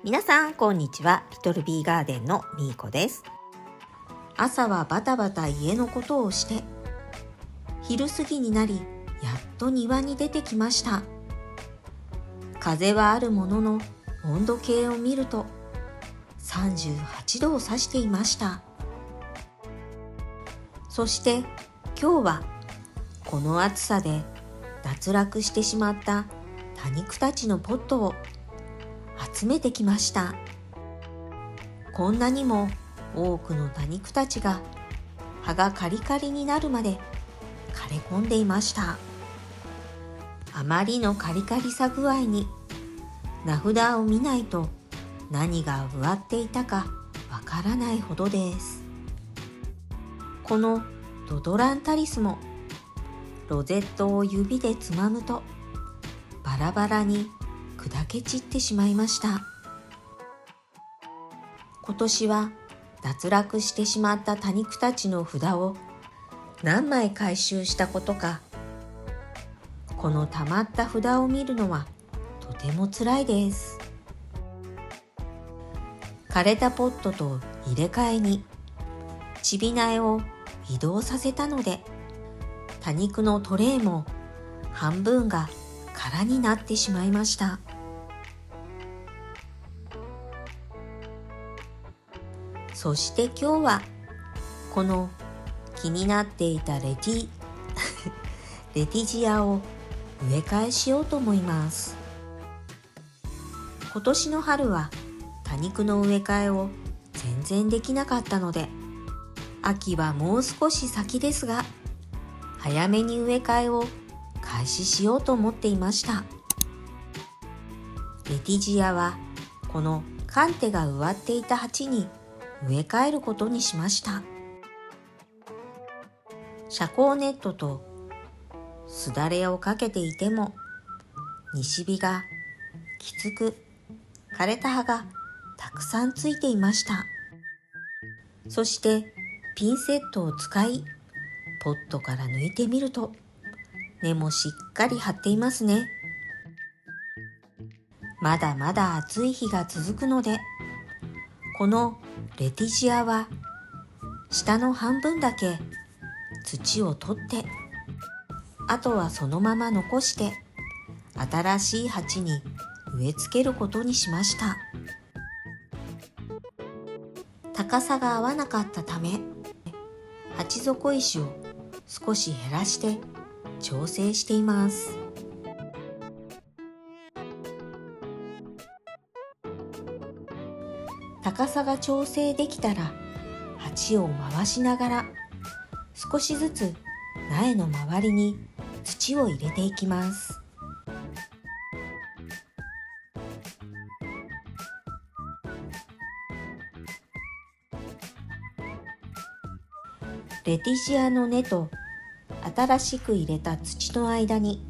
皆さんこんにちは。リトルビーガーデンのみーこです。朝はバタバタ家のことをして、昼過ぎになりやっと庭に出てきました。風はあるものの温度計を見ると38度を指していました。そして今日はこの暑さで脱落してしまった多肉たちのポットを集めてきました。こんなにも多くの多肉たちが葉がカリカリになるまで枯れ込んでいました。あまりのカリカリさ具合に名札を見ないと何が植わっていたかわからないほどです。このドドランタリスもロゼットを指でつまむとバラバラに砕け散ってしまいました。今年は脱落してしまった多肉たちの札を何枚回収したことか、このたまった札を見るのはとてもつらいです。枯れたポットと入れ替えにちび苗を移動させたので、多肉のトレイも半分が空になってしまいました。そして今日はこの気になっていたレティジアを植え替えしようと思います。今年の春は多肉の植え替えを全然できなかったので、秋はもう少し先ですが早めに植え替えを開始しようと思っていました。レティジアはこのカンテが植わっていた鉢に植え替えることにしました。遮光ネットとすだれをかけていても西日がきつく、枯れた葉がたくさんついていました。そしてピンセットを使いポットから抜いてみると根もしっかり張っていますね。まだまだ暑い日が続くので、このレティジアは下の半分だけ土を取って、あとはそのまま残して新しい鉢に植え付けることにしました。高さが合わなかったため、鉢底石を少し減らして調整しています。高さが調整できたら鉢を回しながら少しずつ苗の周りに土を入れていきます。レティジアの根と新しく入れた土の間に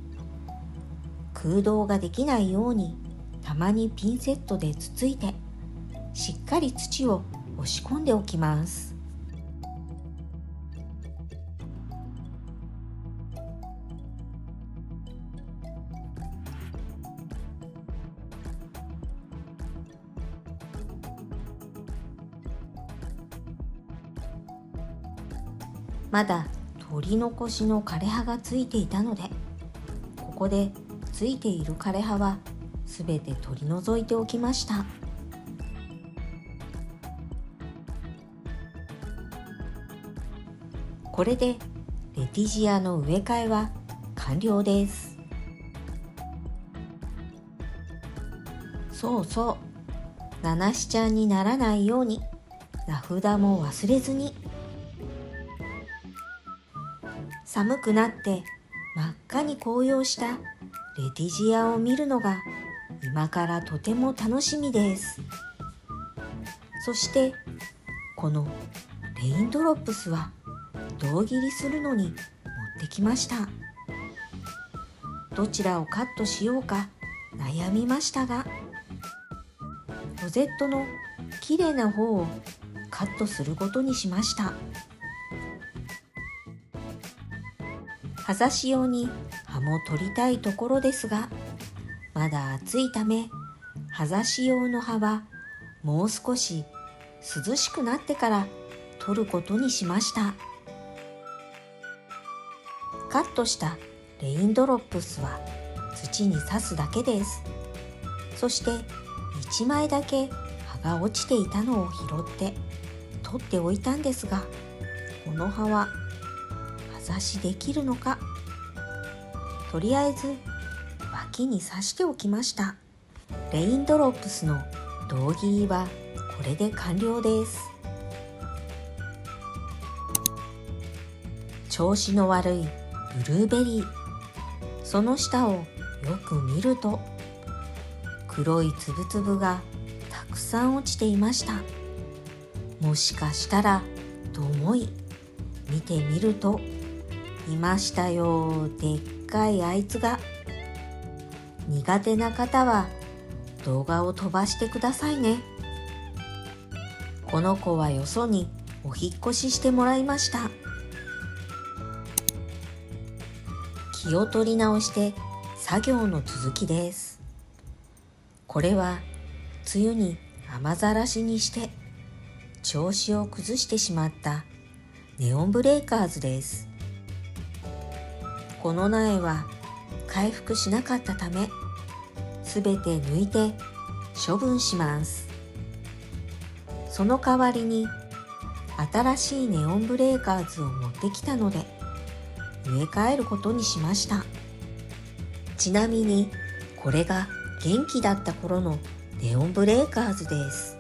空洞ができないようにたまにピンセットでつついてしっかり土を押し込んでおきます。まだ取り残しの枯れ葉がついていたので、ここでついている枯れ葉はすべて取り除いておきました。これでレティジアの植え替えは完了です。そうそう、ナナシちゃんにならないように名札も忘れずに。寒くなって真っ赤に紅葉したレティジアを見るのが今からとても楽しみです。そしてこのレインドロップスは胴切りするのに持ってきました。どちらをカットしようか悩みましたが、ロゼットのきれいな方をカットすることにしました。葉差し用に葉も取りたいところですが、まだ暑いため葉ざし用の葉はもう少し涼しくなってから取ることにしました。カットしたレインドロップスは土に刺すだけです。そして1枚だけ葉が落ちていたのを拾って取っておいたんですが、この葉は葉ざしできるのか、とりあえず脇に刺しておきました。レインドロップスの胴切りはこれで完了です。調子の悪いブルーベリー、その下をよく見ると黒いつぶつぶがたくさん落ちていました。もしかしたらと思い見てみると、いましたよ、でっかいあいつが。苦手な方は動画を飛ばしてくださいね。この子はよそにお引っ越ししてもらいました。気を取り直して作業の続きです。これは梅雨に雨ざらしにして調子を崩してしまったネオンブレーカーズです。この苗は回復しなかったため、すべて抜いて処分します。その代わりに新しいネオンブレーカーズを持ってきたので植え替えることにしました。ちなみにこれが元気だった頃のネオンブレーカーズです。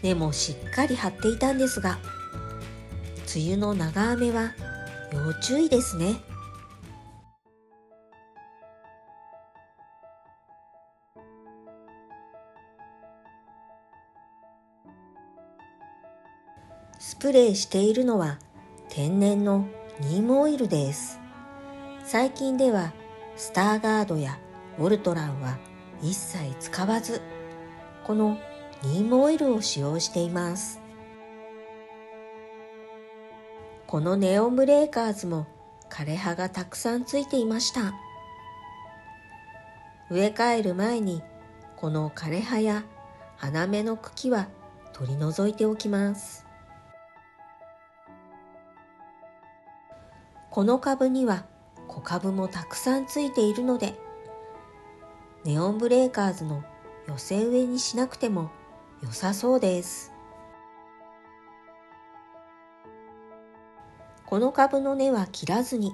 根もしっかり張っていたんですが、梅雨の長雨は要注意ですね。スプレーしているのは天然のニームオイルです。最近ではスターガードやウォルトランは一切使わず、このニームオイルを使用しています。このネオンブレーカーズも枯れ葉がたくさんついていました。植え替える前にこの枯れ葉や花芽の茎は取り除いておきます。この株には小株もたくさんついているので、ネオンブレーカーズの寄せ植えにしなくても良さそうです。この株の根は切らずに、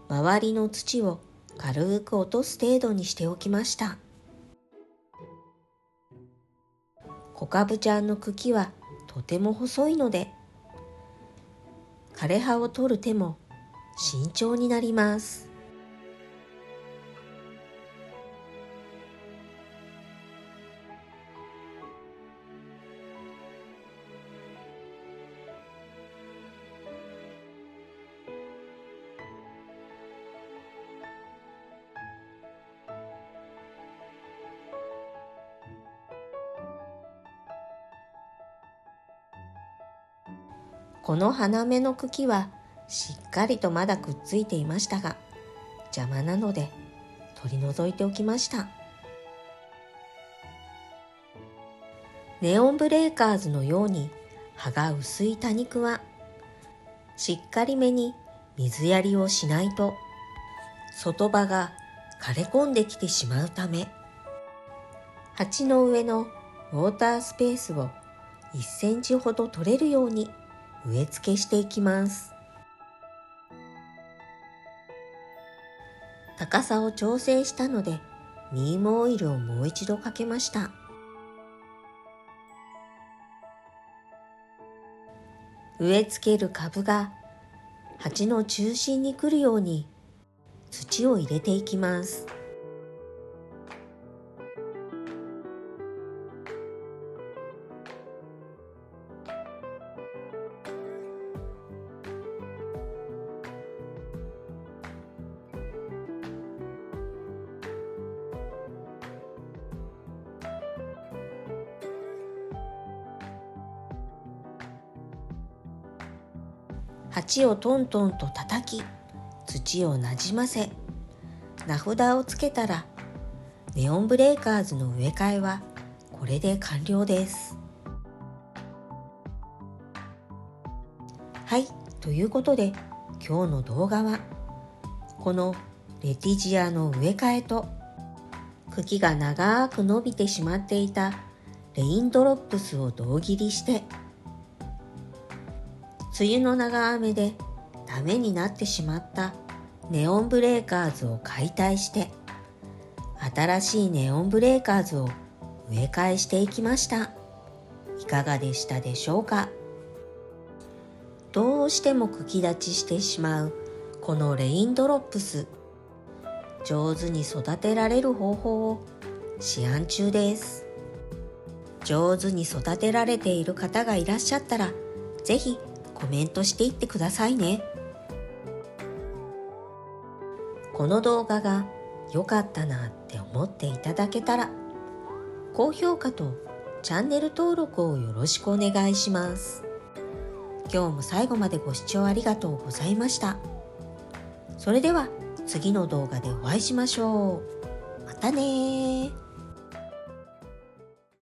周りの土を軽く落とす程度にしておきました。小株ちゃんの茎はとても細いので、枯れ葉を取る手も慎重になります。この花芽の茎はしっかりとまだくっついていましたが、邪魔なので取り除いておきました。ネオンブレーカーズのように葉が薄い多肉はしっかりめに水やりをしないと外葉が枯れ込んできてしまうため、鉢の上のウォータースペースを1センチほど取れるように植え付けしていきます。高さを調整したのでニームオイルをもう一度かけました。植え付ける株が鉢の中心に来るように土を入れていきます。鉢をトントンと叩き、土をなじませ、名札をつけたら、ネオンブレーカーズの植え替えはこれで完了です。はい、ということで今日の動画はこのレティジアの植え替えと茎が長く伸びてしまっていたレインドロップスを胴切りして梅雨の長雨でダメになってしまったネオンブレーカーズを解体して新しいネオンブレーカーズを植え替えしていきました。いかがでしたでしょうか。どうしても茎立ちしてしまうこのレインドロップス、上手に育てられる方法を試案中です。上手に育てられている方がいらっしゃったら、ぜひコメントしていってくださいね。この動画が良かったなって思っていただけたら、高評価とチャンネル登録をよろしくお願いします。今日も最後までご視聴ありがとうございました。それでは次の動画でお会いしましょう。またねー。